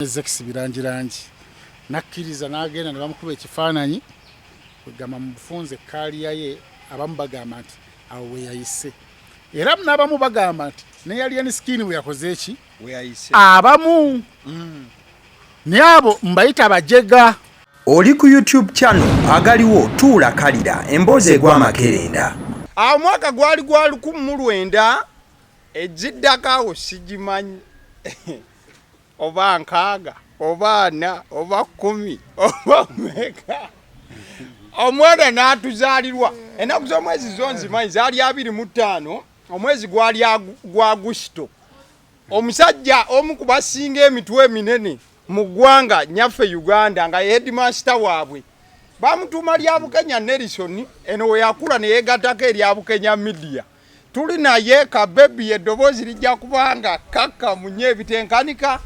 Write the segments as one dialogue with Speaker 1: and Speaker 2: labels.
Speaker 1: Zex birangirangi nakkiriza n'agenda ne bamukuba ekifaananyi kugamba mufunze kaaliya ye abamu bagamba nti awo we yayise era n'abamu bagamba nti ne yali skin we yakoze eki
Speaker 2: we yayise
Speaker 1: abamu ne abo mbayita abajega.
Speaker 3: Oli ku YouTube channel agaliwo tuula kalira emboozi egw'amakerenda.
Speaker 2: Omwaka gwali gwa 1900 ejiddakaawo sigimanyi oba nkaaga oba 4 oba 10 oba meka omwana n'atuzaalirwa ennaku z'omwezi zonzimanyi zaali 25 omwezi gwali gwa Agusto. Omusajja omu ku basinga emitwe eminene mu ggwanga nyaffe Uganda nga headmaster waabwe bamutuuma lya Bukenya Nelson, eno we yakula ne yeegattako erya Bukenya Media. Tuli naye kabebi eddoboozi lijja kubanga kaka munye ebitenkanika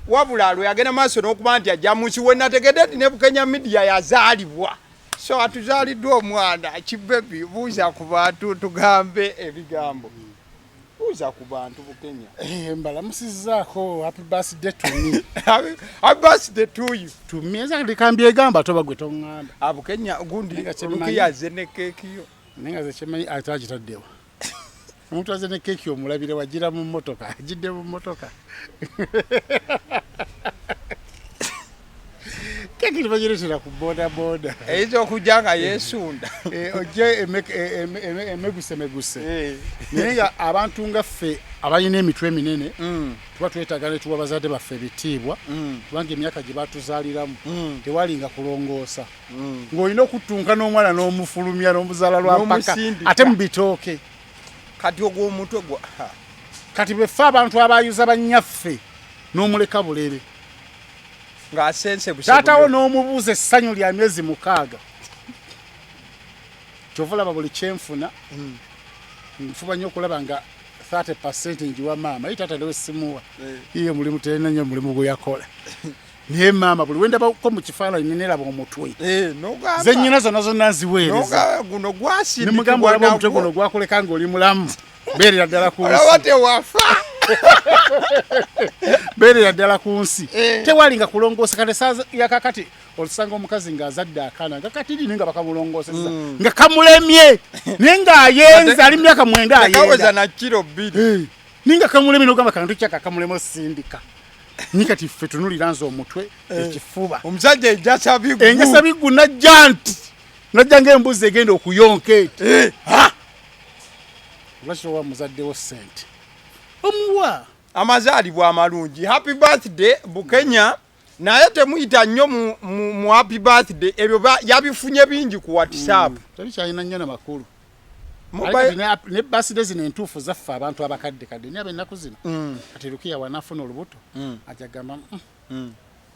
Speaker 2: wabula lwe yagenda maaso n'okuba nti ajja munsi we nategedde nti ne Bukenya Media yazaalibwa. So atuzaaliddwa omwana kibebi, buuza ku bantu tugambe ebigambo. Buuza ku bantu Bukenya.
Speaker 1: Mbalamusizzaako happy birthday to me.
Speaker 2: Happy birthday to you.
Speaker 1: To me eza likambye egamba toba gwe toŋŋamba.
Speaker 2: Abukenya gundi lukiyaze ne keeki yo.
Speaker 1: Nenga ze kimanyi atagitaddewa. Omuntu aze ne keeki omulabire wagira mu mmotoka, agidde mu mmotoka. Keeki tibagiretera ku boda boda.
Speaker 2: Ezo okujja nga yeesunda.
Speaker 1: Ojje emeguse. Naye abantu nga ffe abalina emitwe eminene tuba twetaaga ne tuwa bazadde baffe ebitiibwa kubanga emyaka gye batuzaaliramu tewalinga kulongoosa. Ng'olina okuttunka n'omwana n'omufulumya n'omuzaala lwa mpaka ate mu bitooke.
Speaker 2: Kati ogw'omutwe gwa
Speaker 1: kati beffe abantu abayuza bannyaffe n'omuleka bulere
Speaker 2: ng'asense busebulo
Speaker 1: taatawo n'omubuuza essanyu lya myezi 6 kyovulaba buli kyenfuna nfuba nnyo okulaba nga 30% njiwa maama taata lewe simuwa iye mulimu terina nnyo mulimu gwe yakola naye maama buli wendabako mu kifaananyi neraba omutwe ze nnyina zonna zonna nziweereza
Speaker 2: guno gwasindikibwa
Speaker 1: ne mugamba olaba omutwe guno gwakuleka ng'oli mulamu beerera ddala ku nsi beerera ddala ku nsi tewalinga kulongoosa kati esaaza yakakati olusanga omukazi ng'azadde akaana nga kati lini nga bakamulongooseza nga kamulemye naye ng'ayenza ali myaka 9
Speaker 2: ayenda na kilo 2
Speaker 1: ninga kamulemye n'ogamba kantu kyaka kamulema osindika ni kati ffe tunulira nze omutwe ekifuba
Speaker 2: omusajja
Speaker 1: enjasa biggu najja nti najja ng'embuzi egenda okuyonka eti lwaki owa muzaddewo ssente omuwa
Speaker 2: amazaalibwa amalungi. Happy birthday Bukenya. Naye temuyita nnyo mu happy birthday ebyo yabifunye bingi ku WhatsApp.
Speaker 1: Tabikyalina nnyo n'amakulu. Ne birthday zino entuufu zaffe abantu abakadde kadde naye ab'ennaku zino kati Lukiya wanaafuna olubuto ajja gamba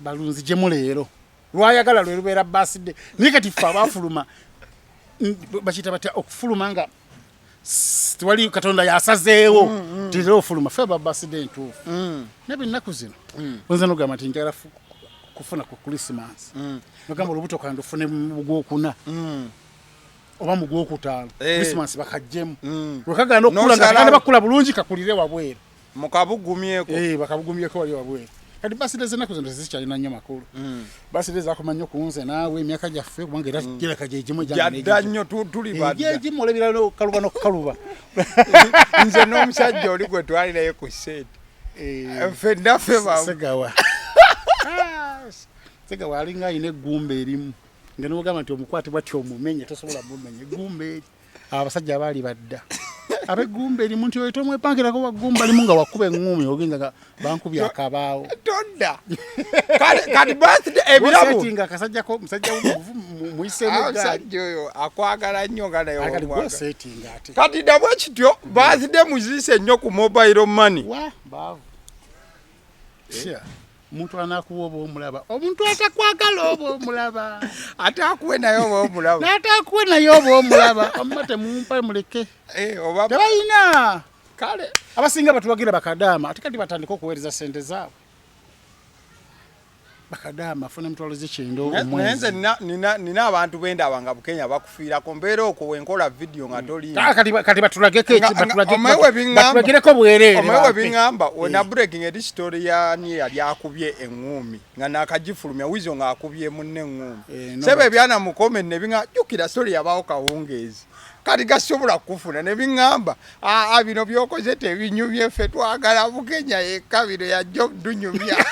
Speaker 1: balunzi gye muleero lwayagala lwe lubeera birthday naye kati ffe abaafuluma bakiyita batya okufuluma nga tewali Katonda yasazeewo tira ofuluma ffe ba birthday entuufu n'eb'ennaku zino oyinza n'ogamba nti njagala kufuna ku Christmas nogamba olubuto kandi ufune mu Gwokuna oba mu Gwokutaano Christmas bakajjemu lwekagana okukula nga kandi bakula bulungi kakulire wabweru
Speaker 2: mukabugumyeko
Speaker 1: bakabugumyeko wali wabweru kati birthday z'ennaku zino tezikyalina nnyo makulu birthday zaakoma nnyo ku nze naawe emyaka gyaffe kubanga era gireka gyegimu
Speaker 2: jadda nnyo tuli badda
Speaker 1: gyegimu olabira n'okaluba n'okukaluba
Speaker 2: nze n'omusajja oli gwe twalirayo ku sente ffe nnaffe
Speaker 1: segawa alinga alina eggumba erimu nga n'ogamba nti omukwatibwa ti omumenye tosobola mumenya eggumba eri abasajja abaali badda ab'eggumba erimu nti oyo tomwepangirako waggumba limu nga wakuba eŋŋumi ogenza nga bankubye akabaawo
Speaker 2: tonda kati birthday ebirabo
Speaker 1: nga akasajjako musajja muyiseemu
Speaker 2: omusajja oyo akwagala nnyo nga naye
Speaker 1: omwaga
Speaker 2: kati nabwe kityo birthday muziise nnyo ku mobile money
Speaker 1: baavu omuntu anakuwa oba omulaba omuntu atakwagala oba omulaba
Speaker 2: atakuwe naye oba omulaba
Speaker 1: n'atakuwe naye oba omulaba omuma temumpa muleke tebalina bakadama afune emitwalo z'ekyenda
Speaker 2: Nze nina abantu benda abanga Bukenya bakufiirako mbeera okwo wenkola video nga toli.
Speaker 1: Kati batulageko bwereere.
Speaker 2: Omewe bingamba wena breaking edi story ya ni yali akubye engumi nga nakagifulumya wizo nga akubye munne engumi. Sebe byana mu comment ne binga jukira story yabawo kawungezi. Kati gasobola kufuna ne bingamba bino byokoze tebinyumye ffe twagala Bukenya yekka bino yajja dunyumya.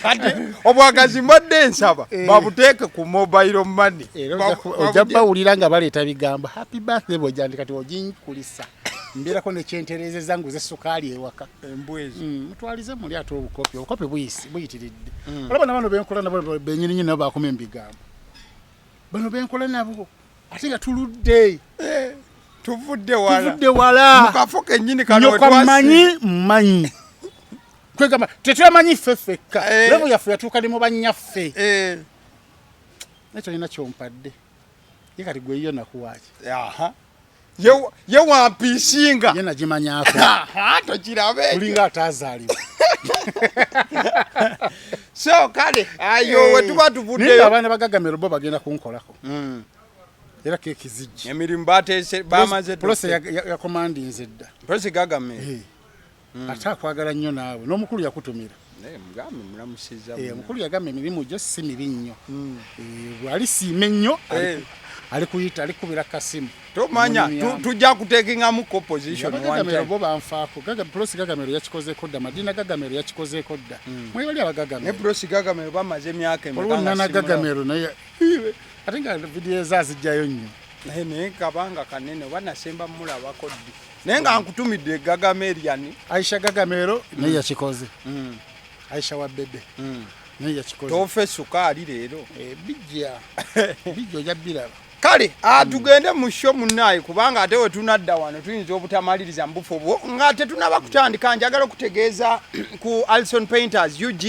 Speaker 2: Kati obwagazi mbadde nsaba babuteeke ku mobile money.
Speaker 1: Ojja bawulira nga baleeta bigambo happy birthday bw'ojjandi kati oginkulisa mbeerako nekyenterezeza nguze sukaali ewaka
Speaker 2: embwezi
Speaker 1: mutwalize muli ate obukopi buyitiridde olaba nabano benkola nabo benyininyini nabo bakoma ebigambo bano benkola nabo ate nga tuludde
Speaker 2: tuvudde
Speaker 1: wala
Speaker 2: mukafo kennyini kano
Speaker 1: mmanyi kwegamba tetulamanyi ffeffekka levo yaffe yatuuka ne mu bannyaffe naye tolina kyompadde ye kati gweyo nakuwaaki
Speaker 2: ye wampiisinga
Speaker 1: ye nagimanyako
Speaker 2: tokirabe
Speaker 1: tulinga ataazaalibwa
Speaker 2: so kale ayo wetuba tuvuddeyo
Speaker 1: abaana bagagamiro bo bagenda kunkolako era keeki zijja
Speaker 2: emirimu bateese bamaze
Speaker 1: polisi yakomandinze dda
Speaker 2: polisi gagamiro
Speaker 1: ate akwagala nnyo naawe n'omukulu yakutumira
Speaker 2: mugambe mulamusiza
Speaker 1: omukulu yagamba emirimu gyo si mibi nnyo bwali siime nnyo ali kuyita ali kubira kasimu
Speaker 2: tomanya tujja kutekingamu opposition
Speaker 1: gagamiro bo banfaako polisi gagamiro yakikozeeko dda madina gagamiro yakikozeeko dda mwebali abagagamiro
Speaker 2: ne polisi gagamiro bamaze emyaka
Speaker 1: olwonana gagamiro naye ate nga vidiyo ezazijjayo nnyo
Speaker 2: naye kabanga kanene oba nasemba mulabako ddi naye nga nkutumidde Gagamerian
Speaker 1: Aisha Gagamero naye yakikoze Aisha wa bebe naye yakikoze
Speaker 2: tofe sukaali leero
Speaker 1: bijja ojja biraba
Speaker 2: kale tugende mu show munnaye kubanga ate we tunadda wano tuyinza obutamaliriza mbufo bwo nga tetunaba kutandika njagala okutegeeza ku Alison Painters UG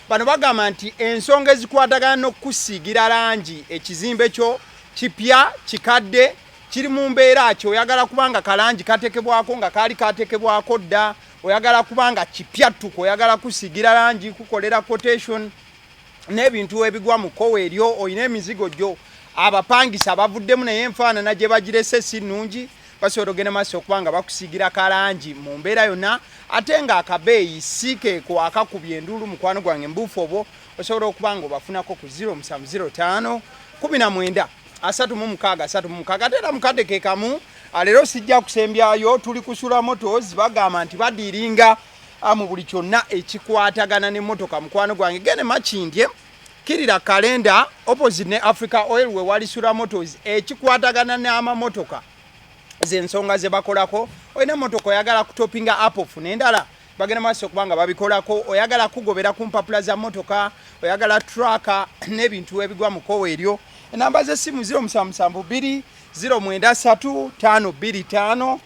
Speaker 2: bano bagamba nti ensonga ezikwatagana n'okusiigira langi ekizimbe kyo kipya kikadde kiri mu mbeera kyo oyagala kubanga kalangi katekebwako nga kaali katekebwako dda oyagala kubanga kipyattuko oyagala kusiigira langi kukolera quotation n'ebintu ebigwa mu kkowe eryo oyina emizigo gyo abapangisa bavuddemu naye enfaanana gye bagirese si nnungi basobola ogenda maaso okubanga bakusiigira kalangi mu mbeera yonna ate nga akabeeyi si keeko akakubye enduulu mukwano gwange mbuufu obwo osobola okubanga obafunako ku 0705 19 36 ate era mukadde ke kamu leero sijja kusembyayo tuli kusula motos bagamba nti badiringa mu buli kyonna ekikwatagana n'emmotoka mukwano gwange gene makindye kirira kalenda opposite ne Africa Oil we wali sula motos ekikwatagana n'amamotoka zensonga ze bakolako oyina motoka oyagala kutopinga apple fune endala bagenda maaso kubanga babikolako oyagala kugobera ku mpapula za motoka oyagala tracker n'ebintu ebigwa mu kkowe eryo enamba z'essimu 0772 093 525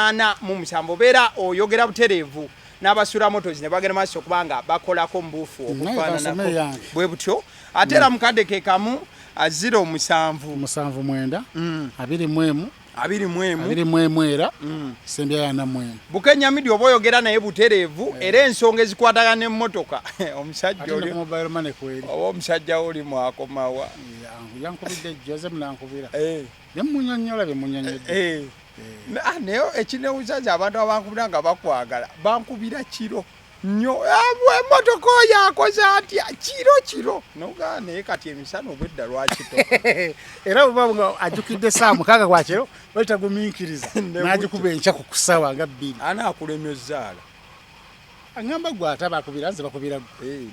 Speaker 2: 080 beera oyogera butereevu n'abasula motos ne bagenda maaso kubanga bakolako mbuufu okufaananako bwe butyo ate era mukadde ke kamu
Speaker 1: 07 21 era sembya yana mwenu
Speaker 2: Bukenya Media oba oyogera naye butereevu era ensonga ezikwatagana n'emmotoka omusajja oli
Speaker 1: mobile money kweri
Speaker 2: oba omusajja oli mwakomawa
Speaker 1: yankubidde Jose mnankubira yamunyonyola bemunyonyedde
Speaker 2: naye ekinewuzaza abantu abankubira nga bakwagala bankubira kiro nnyo emmotoka oyo akoze atya kiro nogaa naye kati emisana obwedda lwakito
Speaker 1: era oba nga ajjukidde saa mukaaga gwa kiro balitagumiikiriza n'agikuba enkya ku kusawa nga 2
Speaker 2: anaakulemya ezzaala
Speaker 1: aŋŋamba gwe ate bakubira nze bakubira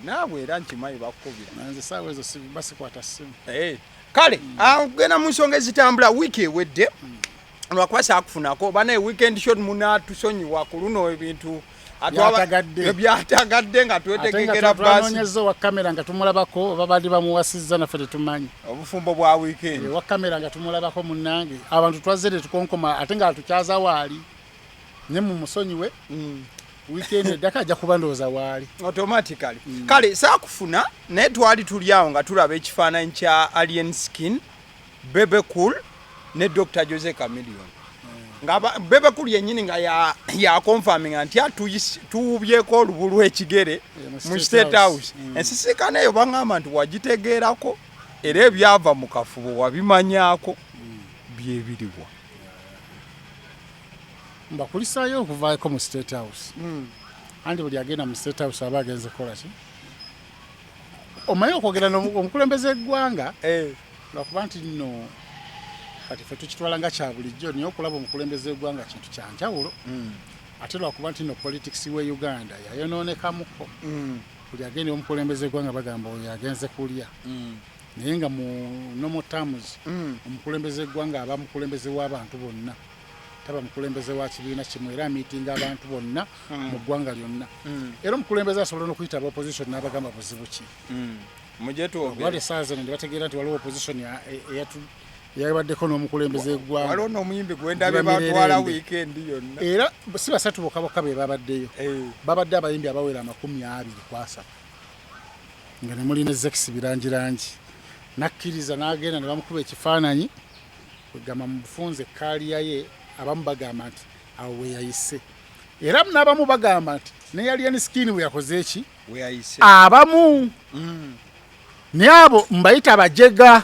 Speaker 2: naawe era nkimanyi bakukubira
Speaker 1: nze saawa ezo basikwata ssimu
Speaker 2: kale genda mu nsonga ezitambula wiiki ewedde lwakwasa akufunako oba naye weekend shot munatusonyiwa ku luno ebintu byatagadde nga twetegekera
Speaker 1: basi wa kamera nga tumulabako oba bali bamuwasizza naffe tetumanyi
Speaker 2: obufumbo bwa weekend
Speaker 1: wa kamera nga tumulabako munnange abantu twazze tukonkoma ate nga tukyaza waali ne mu musonyiwe weekend eddaka ajja kuba ndowooza waali
Speaker 2: automatically kale saakufuna naye twali tuli awo nga tulaba ekifaananyi kya Alien Skin Bebe Cool ne Dr. Jose Chameleone nga bebe kuli yennyini nga ya confirming nti tuubyeko olubu lw'ekigere mu State House. Ensisinkano eyo baŋŋamba nti wagitegeerako era ebyava mu kafubo wabimanyako byebiriwa.
Speaker 1: Mbakulisaayo okuvaako mu State House. Anti buli agenda mu State House aba agenze kukola ki? Omanyi okwogera n'omukulembeze w'eggwanga lwakuba nti nno kati ffe tukitwala nga kya bulijjo naye okulaba omukulembeze w'eggwanga kintu kya njawulo. Ate lwakuba nti nno politics w'e Uganda yayonoonekamuko. Buli agenda omukulembeze w'eggwanga bagamba oyo agenze kulya. Naye nga mu normal terms omukulembeze w'eggwanga aba mukulembeze w'abantu bonna. Taba mukulembeze wa kibiina kimu era amiitinga abantu bonna mu ggwanga lyonna. Era omukulembeze asobola n'okuyita opposition n'abagamba buzibu ki. Wali essaawa zino ne bategeera nti waliwo opposition yabaddeko n'omukulembeze w'eggwanga.
Speaker 2: Waliwo n'omuyimbi gwendabye batwala weekend yonna.
Speaker 1: Era si basatu bokka be babaddeyo. Babadde abayimbi abawera 20-kwasa. Nga ne muli ne Zex birangirangi. Nakkiriza n'agenda ne bamukuba ekifaananyi kwegamba mu bufunze kaaliya ye abamu bagamba nti awo we yayise. Era n'abamu bagamba nti ne Alien Skin we yakoze eki?
Speaker 2: We yayise.
Speaker 1: Abamu. Ne abo mbayita abajega.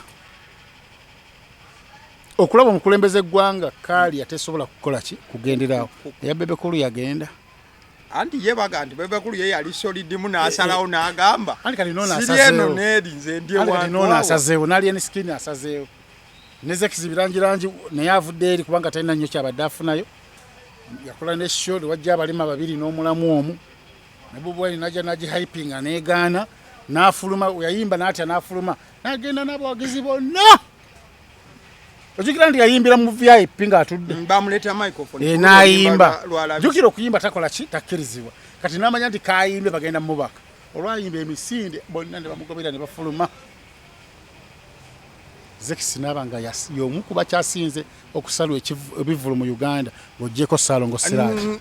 Speaker 1: Okulaba omukulembeze eggwanga kaali atesobola kukola ki? Kugenderawo. Eya Bebekulu yagenda.
Speaker 2: Anti ye baga nti Bebekulu ye yali solidimu n'asalawo n'agamba.
Speaker 1: Anti kati noona
Speaker 2: asazeewo. Siri eno neerinze ndi ewantu.
Speaker 1: Anti noona asazeewo. Alien Skin asazeewo. Nezex birangirangi naye avudde eri kubanga talina nnyo kyabadde afunayo. Yakola ne show wajja abalima babiri n'omulamu omu. Ne Bubwani najja nagihypinga n'egaana n'afuluma yayimba n'atya n'afuluma n'agenda n'abawagizi bonna. Ojukira nti yayimbira mu VIP ng'atudde.
Speaker 2: Bamuleeta microphone.
Speaker 1: N'ayimba. Jukira okuyimba takola ki? Takkirizibwa. Kati n'amanya nti kaayimbe bagenda mubaka. Olwayimba emisinde bonna ne bamugobera ne bafuluma. Zex n'abanga y'omu ku bakyasinze okusalwa ebivulu mu Uganda ng'oggyeko Ssaalongo Siraati.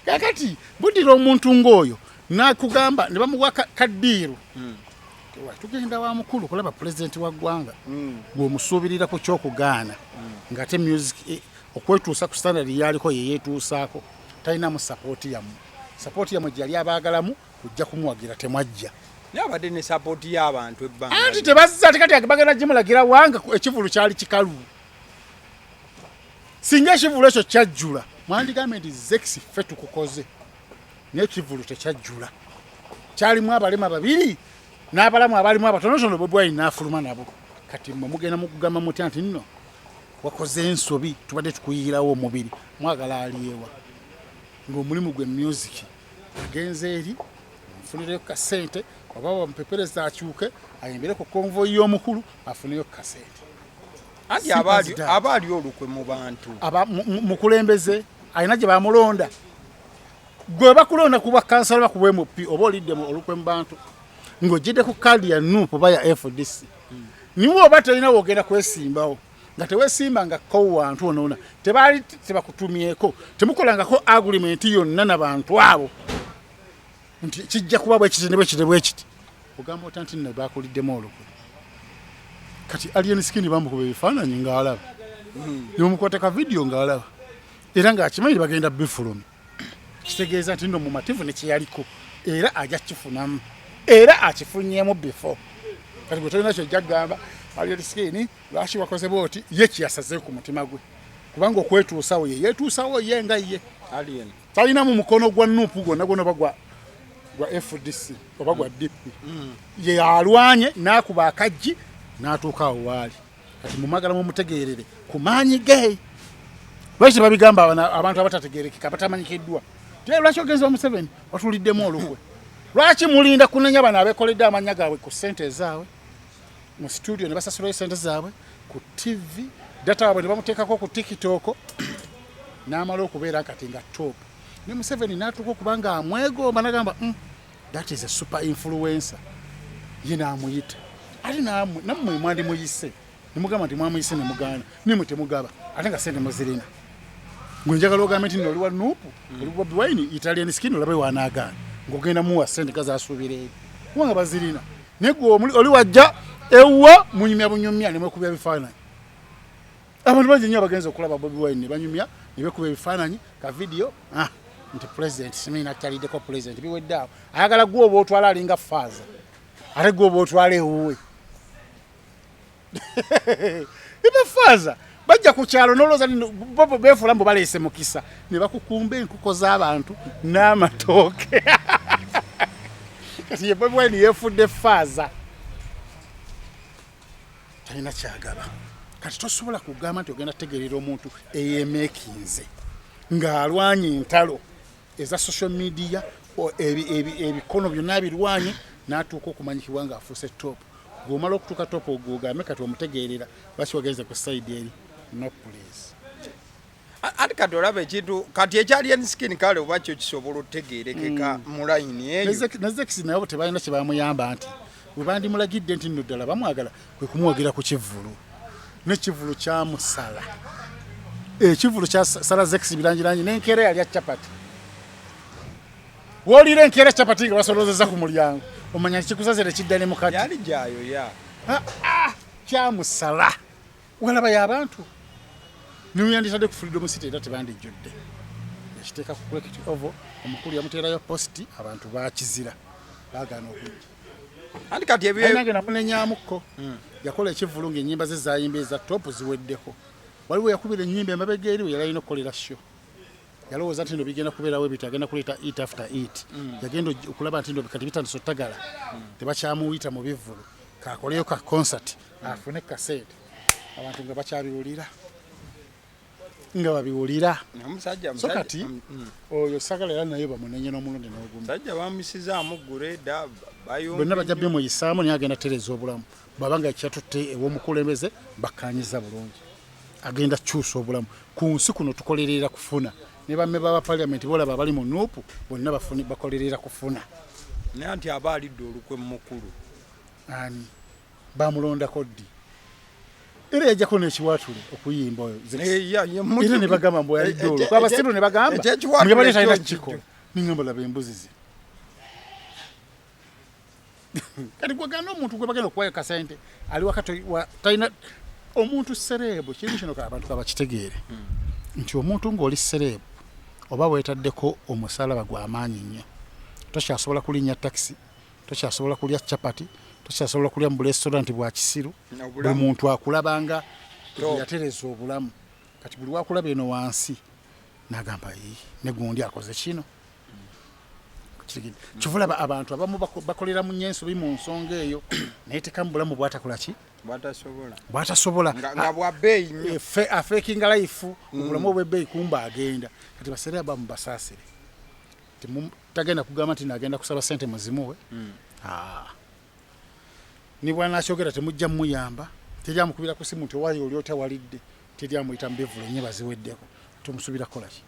Speaker 1: Kakati buddira omuntu ng'oyo n'akugamba ne bamuwa kaddiiru. Tugenda wa mukulu kulaba pulezidenti wa ggwanga ng'omusuubirira ku kyokugaana ng'ate music okwetuusa ku standard yaliko ye yeetuusaako talinamu sapooti yammwe. Sapooti yammwe gye yali abaagalamu kujja kumuwagira temwajja.
Speaker 2: Yabadde ne sapooti y'abantu ebbanga.
Speaker 1: Anti tebazza ate kati bagenda gimulagira wanga ekivulu kyali kikalu. Singa ekivulu ekyo kyajjula mwandigambe nti Zex ffe tukukoze n'ekivulu tekyajjula. Kyalimu abalema babiri n'abalamu abalimu abatonotono Bobwai n'afuluma nabo. Kati mmwe mugenda mukugamba mutya nti nno wakoze ensobi tubadde tukuyigirawo omubiri mwagala aliyewa ng'omulimu gwe music agenze eri mfunireyo kasente oba bamupepereza akyuke ayimbire ku konvoyi y'omukulu afuneyo kasente.
Speaker 2: Anti abaali olukwe mu bantu
Speaker 1: mukulembeze alina gye bamulonda gwe bakulonda kuba kansala bakuba MP oba olidde olukwe mu bantu ng'ogidde ku kaadi ya NUP oba ya FDC niwe oba talina wogenda kwesimbawo nga teweesimba nga ko wantu onoona tebaali tebakutumyeko temukolangako agreement yonna n'abantu abo nti kijja kuba bwekiti ne bwekiti ogamba ota nti nno baakuliddemu olukwe. Kati Alien Skin bamukuba ebifaananyi ng'alaba nebamukwateka vidiyo ng'alaba era ng'akimanyi bagenda bifulumi kitegeeza nti nno mumativu ne kyeyaliko era ajja kifunamu era akifunyeemu before. Kati gwe tolina kyojja kugamba Alien Skin lwaki wakoze bwoti ye kiyasazeeyo ku mutima gwe kubanga okwetuusawo ye yeetuusawo ye nga ye talinamu mukono gwa NUP gwonna gwonna oba gwa FDC oba gwa DP ye alwanye n'akuba akajji n'atuuka awo waali. Kati mumagala mumutegeerere ku maanyi ge lwaki babigamba abantu abatategeerekeka batamanyikiddwa lwaki ogenza wa Museveni watuliddemu olukwe lwaki mulinda kunenya bano abeekoledde amanya gaabwe ku ssente ezaabwe mu studio ne basasulayo ssente zaabwe ku TV data waabwe ne bamuteekako ku TikTok n'amala okubeera kati nga top ne Museveni n'atuuka okuba nga amwegomba n'agamba that is a super influencer ye n'amuyita ate nammwe mwandi muyise ne mugamba nti mwamuyise ne mugaana nimwe temugaba ate nga ssente muzirina gwe njagala ogambe nti oli wa NUP oli Bobi Wine Italian Skin olabe wanaagaana ng'ogenda muwa ssente gazaasuubira eri kubanga bazirina naye gwe oli wajja ewwa munyumya bunyumya ne mwekubya bifaananyi abantu bangi nnyo abagenza okulaba Bobi Wine ne banyumya ne bekuba ebifaananyi ka video nti president simina kyaliddeko president biwedde awo ayagala gwe oba otwala alinga faaza ate gwe oba otwala ewuwe ibe faaza bajja ku kyalo noloza bobo beefula mbu baleese mukisa ne bakukumba enkuko z'abantu n'amatooke kati ye Bobi Wine yeefudde faaza talina kyagaba kati tosobola kugamba nti ogenda tegerera omuntu eyemeekinze ng'alwanye entalo eza social media ebikono byonna birwanye n'atuuka okumanyikibwa ng'afuuse top bw'omala okutuuka top ogambe kati omutegeerera lwaki wagenze ku side eri no please
Speaker 2: ati kati olaba ekintu kati ekyali enskin kale oba kyo kisobola otegeerekeka mu layini eyo
Speaker 1: nezekisi nabo tebalina kye bamuyamba nti bwe bandimulagidde nti nno ddala bamwagala kwe kumuwagira ku kivulu n'ekivulu kyamusala ekivulu kyasala zekisi birangirangi n'enkeera yali ya capati woolira enkeera capati nga basolozeza ku mulyango omanya kikusazire kidda ne mukati
Speaker 2: yali gyayo ya
Speaker 1: kyamusala walaba y'abantu nimuyanditadde ku freedom city era tebandijjudde ekiteeka ku Cricket Oval omukulu yamuteerayo posti abantu bakizira baagaana okujja
Speaker 2: anti kati ebyo
Speaker 1: nange namunenyaamukko yakola ekivulu ng'ennyimba ze zayimba eza topu ziweddeko waliwo yakubira ennyimba emabega eriwe yali alina okukolera sho yalowooza nti no bigenda kubeerawo ebintu agenda kuleeta eat after eat yagenda okulaba nti no kati bitandise ottagala tebakyamuyita mu bivulu kakoleyo ka concert afune kaseete abantu nga bakyabiwulira nga babiwulira so kati oyo sagala era nayo bamunenye n'omulundi n'ogumu
Speaker 2: sajja bamusizaamu gureda
Speaker 1: bonna bajja bimuyisaamu naye agenda tereza obulamu bwabanga kyatutte ew'omukulembeze bakkanyiza bulungi agenda kyusa obulamu ku nsi kuno tukolerera kufuna ne bamme baba parliament bolaba abali mu nuupu bonna bakolerera kufuna
Speaker 2: naye nti aba alidde olukwe mukulu
Speaker 1: ani bamulondako ddi era yajjako n'ekiwaatule okuyimba oyo era ne bagamba mbu yalidde olukwe abasiru ne bagamba nga baleetalina kiko ningamba laba embuzi ze kati gwagana omuntu gwe bagenda okuwayo kasente ali wakati talina omuntu sereebu kintu kino abantu kabakitegeere nti omuntu ng'oli sereebu oba weetaddeko omusalaba gw'amaanyi nnyo tokyasobola kulinnya takisi tokyasobola kulya capati tokyasobola kulya mu restaurant bwa kisiru buli muntu akulabanga yatereza obulamu kati buli wakulaba eno wansi n'agamba ne gundi akoze kino kivulaba abantu abamu bakolera mu nyensobi mu nsonga eyo naye tekamu bulamu bwatakola ki bwatasobola
Speaker 2: nga bwa bbeeyi nnyo
Speaker 1: afeekinga life obulamu obw'ebbeeyi kumba agenda kati baseera abamu basaasire tagenda kugamba nti nagenda kusaba sente muzimuwe ni bwanakyogera temujja muyamba teryamukubira ku simu nti owayo oli otawalidde teryamuyita mubivulu ennyo baziweddeko tomusubira kukola ki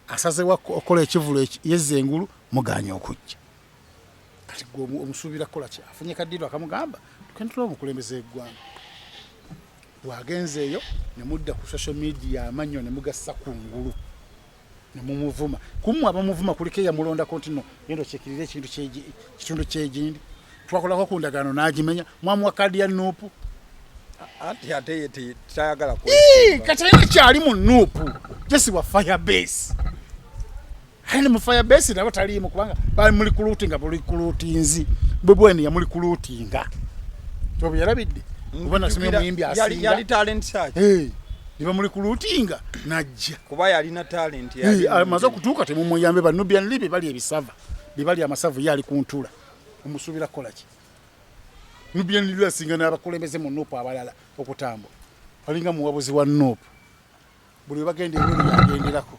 Speaker 1: asazewa okola ekivulu yezza engulu muganya okujja kati gwe omusuubira kukola ki afunye kaddiiro akamugamba tugenda tulaba omukulembeze eggwanga bwagenze eyo ne mudda ku social media amannyo ne mugassa ku ngulu ne mumuvuma kumu abamuvuma kuliko eyamulondako nti no genda okyekirira kitundu kyegindi twakolako ku ndagaano n'agimenya mwamuwa kaadi ya nuupu
Speaker 2: ate tayagala
Speaker 1: kati alina kyali mu nuupu gesibwa firebase ali mu firebase nabo taliimu kubanga bali muli kuluutinga buli kuluutinzi Bobi Wine yamuli kuluutinga tobo yarabidde ubona simye muyimbi asinga
Speaker 2: yali talent search
Speaker 1: niba muli kuluutinga najja
Speaker 2: kuba yalina talent yali
Speaker 1: amaze okutuuka temumuyambe ba Nubian Libe bali ebisava bibali amasavu yali kuntula omusubira kola ki Nubian Libe asinga n'abakulembeze mu nuupu abalala okutambula alinga muwabuzi wa nuupu buli bagende ebiri yagenderako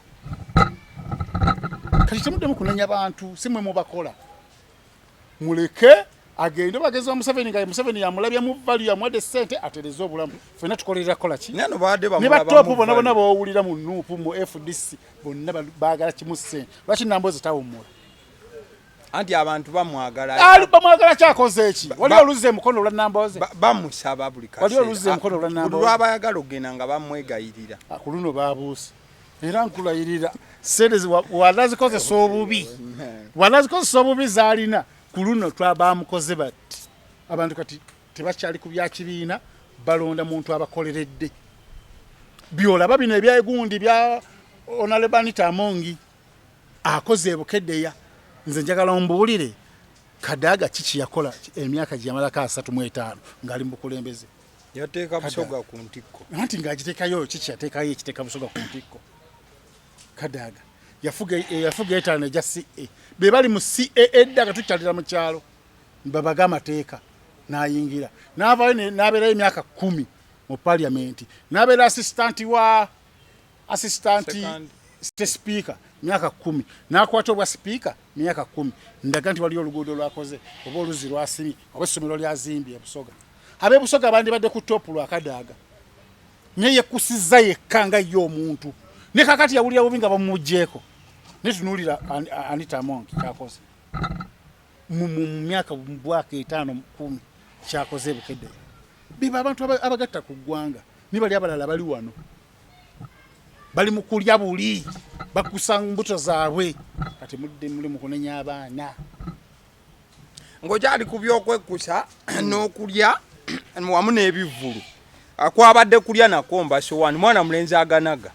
Speaker 1: kati temuddemu kunenya bantu simwe mubakola muleke agende bageza Museveni nga Museveni yamulabya mu value yamuwadde ssente atereze obulamu fena tukolerera kola ki
Speaker 2: nano baade
Speaker 1: ne batopu bona bawulira mu nuupu mu FDC bonna baagala kimu ssente lwaki nambozi tawumula
Speaker 2: anti abantu bamwagala
Speaker 1: bamwagala kyakoze eki wali oluze emukono olwa namboze
Speaker 2: bamusaba buli
Speaker 1: wali oluze emukono olwa namboze
Speaker 2: lwabayagala ogenda nga bamwegayirira
Speaker 1: ku luno babuuse era nkulayirira sente wanazikozesa obubi wanazikozesa obubi zaalina ku luno bamukoze bati abantu kati tebakyali ku byakibiina balonda muntu abakoleredde byolaba bino ebyagundi bya Onalebanita Amongi akoze bukeddeya nze njagala mbuulire Kadaga kiki yakola emyaka gy'amalako 35 ngali mbukulembeze
Speaker 2: yateeka busoga ku ntikko
Speaker 1: anti ng'agiteekayo kiki yateekayo ekiteeka busoga ku ntikko Kadaga yafuga etaano egya CA be bali mu CA eddaga tukyalira mu kyalo babaga amateeka n'ayingira n'avaayo n'abeerayo emyaka 10 mu parliament n'abeera assistant state speaker myaka 10 n'akwata obwa speaker myaka 10 ndaga nti waliyo oluguudo lwakoze oba oluzi lwasimi oba essomero lyazimbye Busoga ab'Ebusoga bandi badde ku top lwa Kadaga naye yekusiza yekka nga ye omuntu ne kakati yawulira bubi nga bamugjeeko ne tunuulira Anita Amongi kyakoze mu myaka bwaka 5-10 kyakoze bukedde biba abantu abagatta ku ggwanga nibali abalala bali wano bali mu kulya buli bakusanga mbuto zaabwe kati muli mu kunenya abaana
Speaker 2: ng'okyali ku byokwekusa n'okulya wamu n'ebivvulu akwabadde kulya nakomba sowani mwana mulenzi aganaga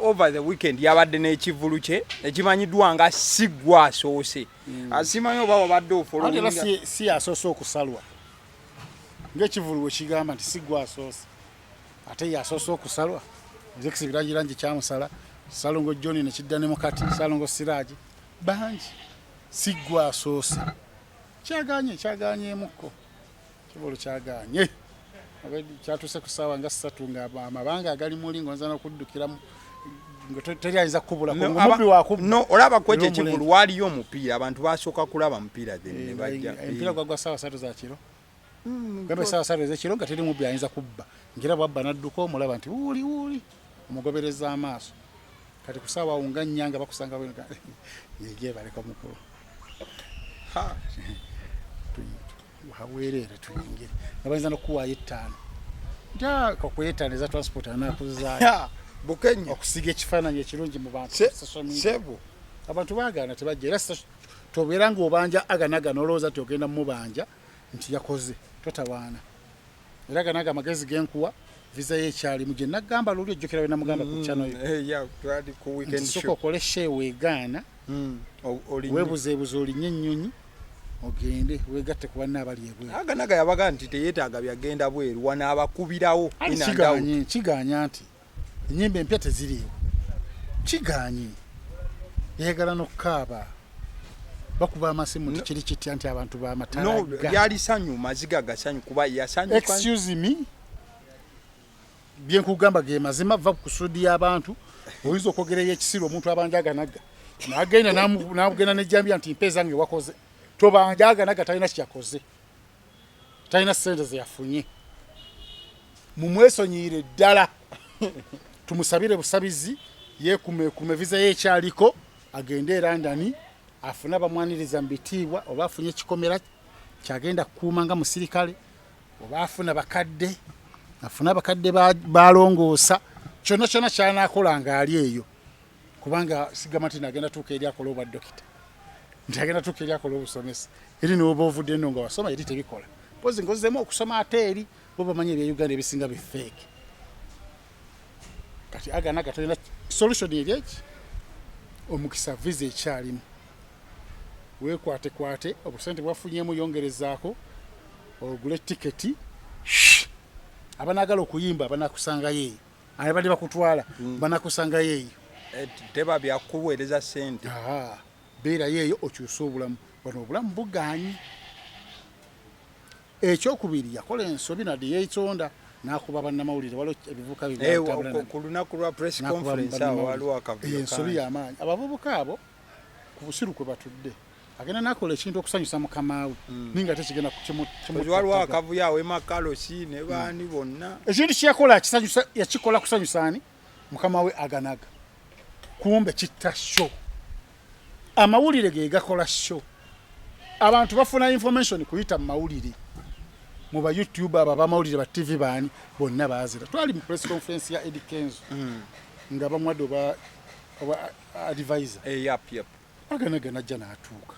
Speaker 2: over the weekend yabadde n'ekivvulu kye ekimanyiddwa nga sigwa asoose asimanyi oba wabadde ofolonga
Speaker 1: si asoose okusalwa ng'ekivvulu we kigamba nti sigwa asoose ate yasoose okusalwa nze biragiranje kyamusala Salongo John ne kidda ne mukati Salongo Siraji bangi sigwa asoose kyaganyemukko kibolo kyaganye kyatuse ku ssaawa nga 3 nga amabanga agali muli ngonza n'okuddukira teriayinza kubula kumubbi wakubba
Speaker 2: no olaba ku ekyo ekivulu waliyo omupiira abantu basooka kulaba mupiira ne bajja
Speaker 1: empiira gwagwa ssaawa 3 za kiro gambe ssaawa 3 ez'ekiro nga teri mubbi ayinza kubba ngira bwabba n'adduka omulaba nti wuuli omugobereza amaaso kati ku ssaawa wunga nnyanga bakusanga yegye baleka mukulu haweerere tuyingire nabayinza n'okuwaayo 5 kakuyetaano eza transport anakuzaayo
Speaker 2: bukenya
Speaker 1: okusiga ekifaananyi ekirungi mu bantu
Speaker 2: sebo
Speaker 1: abantu baagaana tebajja era tobeera ng'obanja aganaga n'olowooza ti ogenda mubanja nti yakoze totawaana era aganaga amagezi genkuwa visa y'ekyalimu gye nagamba luli ojjukira we namugamba ku channel soka okole share weegaana weebuzeebuze olinye ennyonyi ogende weegatte ku banna abali ebweru
Speaker 2: aganaga yabaga nti teyeetaaga byagenda bweru wanaabakubirawo
Speaker 1: kiganya nti ennyimba empya teziriiwo kiganye yeegala n'okukaaba bakuba amasimu tikiri kitya nti abantu b'amatalaga
Speaker 2: yali sanyu maziga gasanyu kuba yasanyuka
Speaker 1: excuse me byenkugamba ge mazima va ku sudi y'abantu oyinza okwogereyo ekisiro omuntu abanjaganaga n'agenda n'agenda n'ejjambya nti mpeeza nge wakoze tobanjaganaga talina kyakoze talina ssente zeyafunye mumwesonyiire ddala tumusabire busabizi yeekume visa y'ekyaliko agende e London afune abamwaniriza mu bitiibwa oba afunye ekikomera kyagenda kukuuma nga musirikale oba afuna bakadde afuna abakadde balongoosa kyonna kyonna kyanakola nga ali eyo kubanga sigamba nti nagenda tuuka eri akola obwa dokita nti agenda tuuka eri akola obusomesa eri niwoba ovudde nno nga wasoma eri tebikola pozi ngozemu okusoma ate eri bo bamanyi ebya ebisinga bifeeke kati aganaga talina solution eri eki omukisa visa ekyalimu weekwatekwate obusente bwafunyemu yongerezaako ogule tiketi abanagala okuyimba banakusanga yeeyo abadde bakutwala banakusanga yeeyo
Speaker 2: teba byakuweereza sente
Speaker 1: beera yeeyo okyusa obulamu bano obulamu buganye ekyokubiri yakola ensobi nadde yeetonda nakuba bannamawulire waliwo ebivuka
Speaker 2: ku lunaku lwa press conference awo waliwo akavuyo
Speaker 1: ensobi y'amaanyi abavubuka abo ku busiru kwe batudde agenda nakola ekintu okusanyusa mukamaawe ninga tekigenda
Speaker 2: waliwo akavuyo awo emakalosi ne baani bonna
Speaker 1: ekintu kyeyakola yakikola kusanyusaani mukamaawe aganaga kumbe kitta sho amawulire ge gakola sho abantu bafuna information kuyita mu mawulire mu ba YouTube aba bamawulire ba TV baani bonna baazira twali mu press conference ya Eddie Kenzo nga bamwadde oba advisor
Speaker 2: yep
Speaker 1: aganaga najja n'atuuka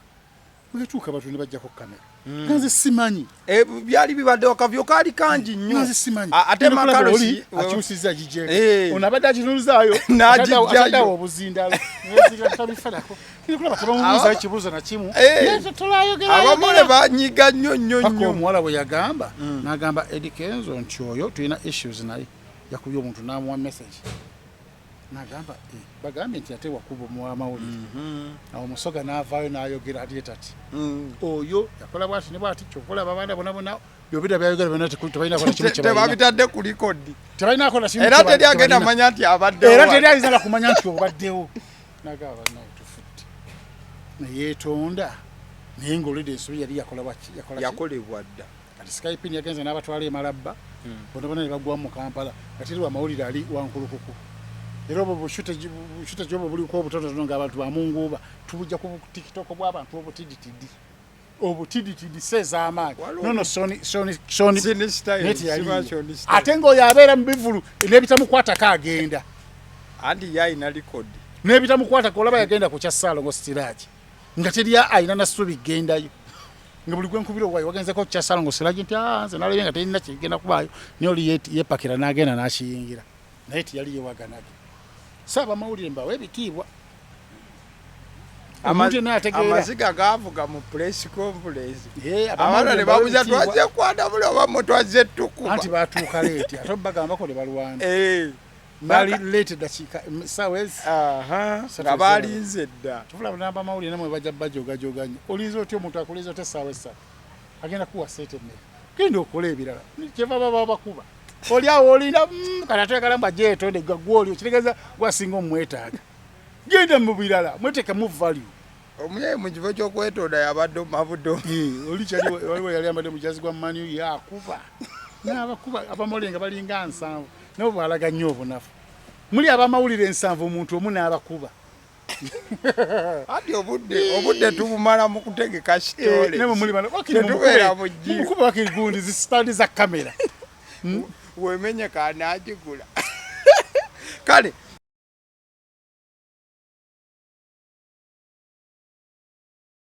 Speaker 1: bwetuuka batu ne bajjako kamera nga nze simanyi
Speaker 2: byali bibadde akavyo kaali kangi nnyo
Speaker 1: nga nze simanyi
Speaker 2: ate Makarosi
Speaker 1: akyusizza gijeko
Speaker 2: Eh.
Speaker 1: ono abadde aginulizaayo
Speaker 2: N'agijjayo.
Speaker 1: obuzindalo tabifanako kulaba tebamubuuzayo kibuuzo na kimu
Speaker 2: abamole banyiga nnyo
Speaker 1: paka
Speaker 2: nnyo
Speaker 1: omuwala bwe yagamba n'agamba Eddie Kenzo nti oyo tulina issues naye yakubye omuntu n'amuwa message n'agamba bagambye nti ate wakuba omuwa amawulire awo Musoga n'avaayo n'ayogera alyeta ati oyo yakola bwati ne bwati kyokulaba abaana bonabona byobira byayogera byonna tebalina kola kimu
Speaker 2: tebabitadde ku likodi
Speaker 1: tebalina kola kimu
Speaker 2: era teri agenda manya nti abaddewo
Speaker 1: era teri ayinza na kumanya nti obaddewo n'agamba naye tufutte neyeetonda naye ng'olidde ensobi yali yakola bwaki
Speaker 2: yakolebwa dda
Speaker 1: kati Skype yagenze n'abatwala emalabba bonabona ne bagwa mu Kampala ate lwa mawulire ali wankulukuku era obwo bushute gyobo buliko obutonotono ng'abantu bamunguuba tubujja ku TikTok bw'abantu obutiditidi obutiditidi seez'amaanyi nono ate ng'oyo abeera mu bivulu n'ebitamukwatako agenda
Speaker 2: anti yayina likodi
Speaker 1: n'ebitamukwatako olaba yagenda ku kya Ssaalongo Siraagi nga teri ayina nasubi gendayo nga buli gwenkubira owayo wagenzeko ku kya Ssaalongo Siraagi nti nze nalabye nga terina kigenda kubaayo naye oli yeepakira n'agenda n'akiyingira naye tiyali yewaganage Ssaabamawulire mbawe ebitiibwa
Speaker 2: amaziga gaavuga mu press conference abaana ne babuza twaze kwanda buli obamu twaze tukuba
Speaker 1: anti batuuka leeti ate bagambako ne balwana bali leeti dakiika sawezi
Speaker 2: nga balinze dda
Speaker 1: tufula n'abamawulire namwe bajja bajogajoga nnyo olinza otya omuntu akuliza ote essaawa essatu agenda kuwa seeta emmere genda okola ebirala kyeva baba bakuba oli awo olina kati ateekalamba gyetonde gwoli okitegeeza gwasinga omumwetaaga genda mu birala mweteekamu value
Speaker 2: omuyayi mu kifo ky'okwetonda yabadde omabudde
Speaker 1: oli waliwo yali ambadde mujazi gwa manu yakuba n'abakuba abamawulire nga balinga 7 nabo balaga nnyo obunafu muli abamawulire 7 omuntu omu n'abakuba
Speaker 2: ati obudde tubumala mu kutegeka kitole
Speaker 1: tetubeera mukuba wakiri gundi zisitandi za kamera
Speaker 2: wemenye kanagigula kale